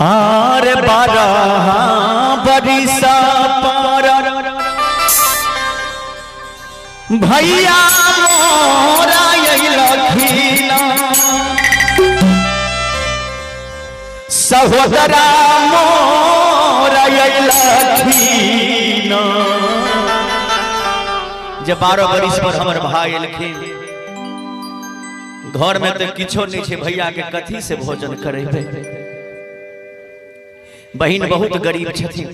Are बारह बरिसा पर भैया मोरा लखीना सहोदरा मोरा लखीना। जब 12 बरिस पर हमर भाई एलखिन घर में तो किछो नहीं छे, भैया के कथी से भोजन करेबे। बहिन बहुत गरीब छथिन,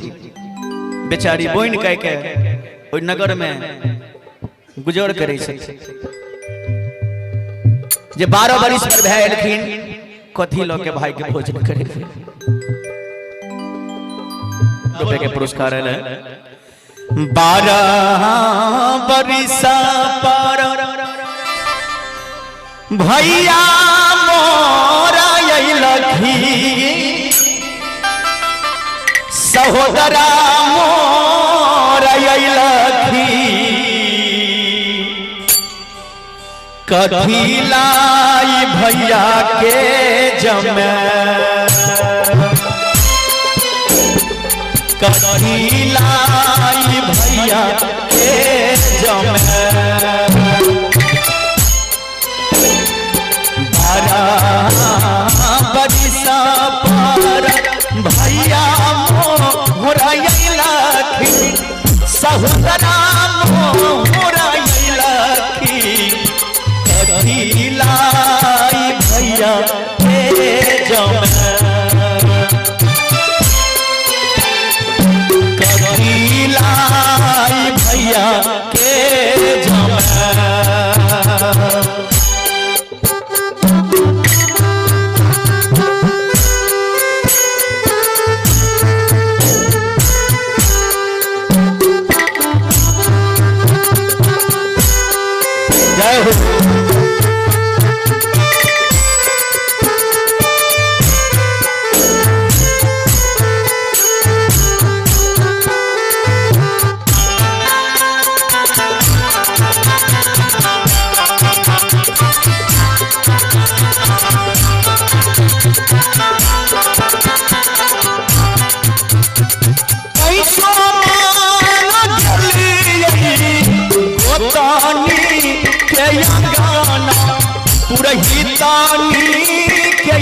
बेचारी बोइन कह के ओइ नगर में गुजर करे छथिन। जे 12 बरिस पर भाई एलखिन कथी लो के भाई के भोजन करेबे। रुपए के पुरस्कार है 12 बरिस पर भैया मोरा लखी सहोदरा मोरा लखी कथी लाई भैया के जमे कथी लाई भैया के जमे। 12 बरिस पर भैया मोरा लखी सहोदरा मोरा लखी कथी लाई भैया के जमे कथी लाई भैया के जमे। पुरहितानी के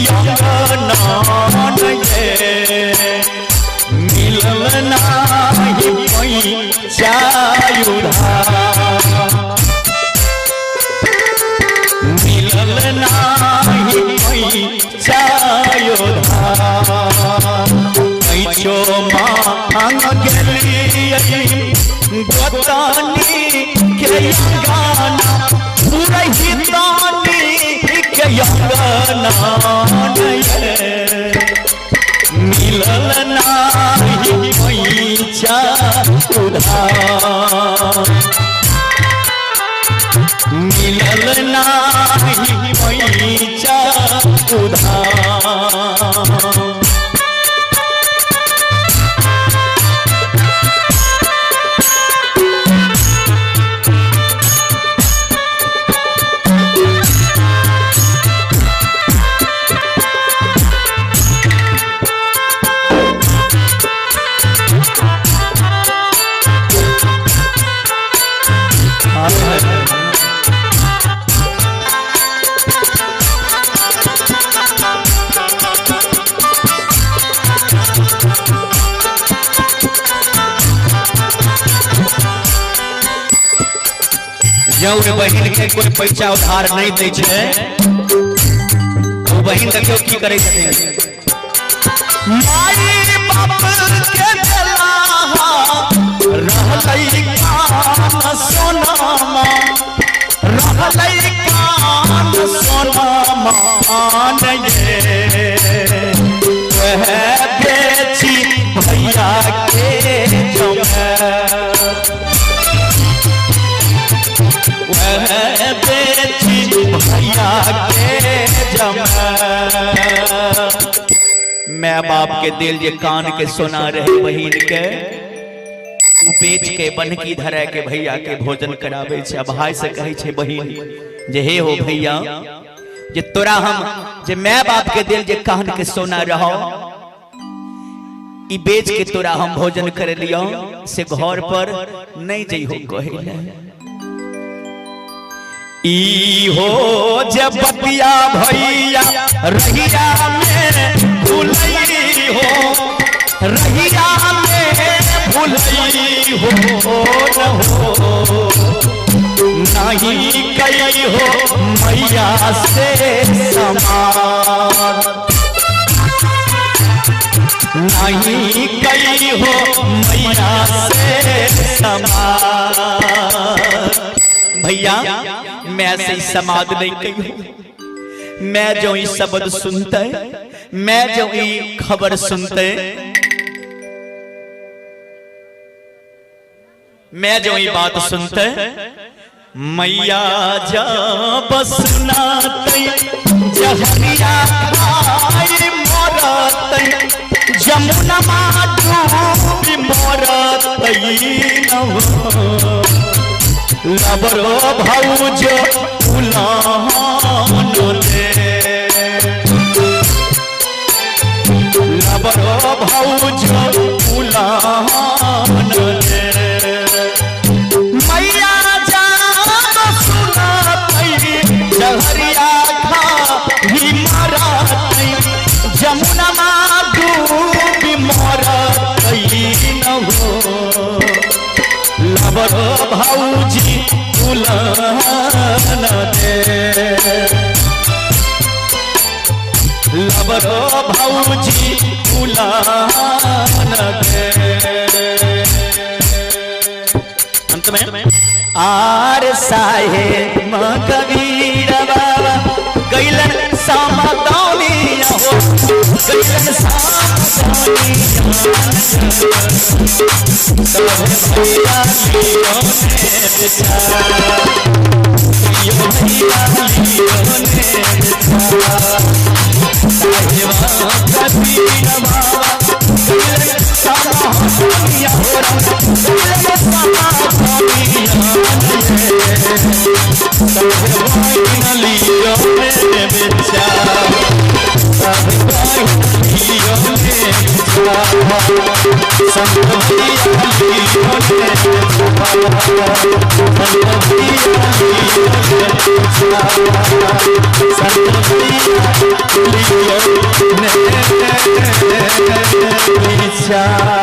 मिलल नाही मिलल नाही मांग गेली गोतानी के गाना पुरहितानी के मिलल नाही मिलल नाही उधार। जौन बहिन के कोई पैसा उधार नहीं दे छे वो बहिन देखियो की करे छथिन। माई बाप के दलाहा रहलै कान सोनामा रहलै कान सोनामा ये वह बेची भैया के जमे बेची भैया के जमे। मैं बाप के दिल जे कान के सोना रहे बहिन के बेच के बनकी धरे के भैया के भोजन करावे छे। भाई से कहे छे बहिन जे हे हो भैया जे तोरा हम जे मैं बाप के दिल जे कान के सोना रहो ई बेच के तोरा हम भोजन कर लियो से घर पर नहीं जइहो कहे ई हो जब बतिया भैया रहिया में भूलई हो रहिया में भूलई हो नहीं कई हो मैया से समान नहीं कई हो मैया से समान भैया मैं ऐसे ही समाध नहीं कही मैं जो ये शब्द सुनते मैं जो ये खबर सुनते मैं जो ये बात सुनते मैया जब सुनाते जहरिया खाए मरते जमुना डूबी मरते लबरो भौज उलान ले लबरो भौज उलान ले मैया जान सुनाते जहरिया खाई मरते जमुना डूबी मरते न हो लबरो भौजी उलान दे लबरो भौजी उलान दे अंत में are Sahay Kabir Baba gallon सामदौनिया हो गैलन सामदौनिया सब भैया लियो ने बेचारा यो भैया लियो ने बेचारा साहेबा कबीर बाबा गैलन सामदौनिया हो गैलन सामदौनिया सब भैया लियो ने बेचारा सब भैया लियो ने बेचारा संत भैया लियो ने संत भैया लियो ने बेचारा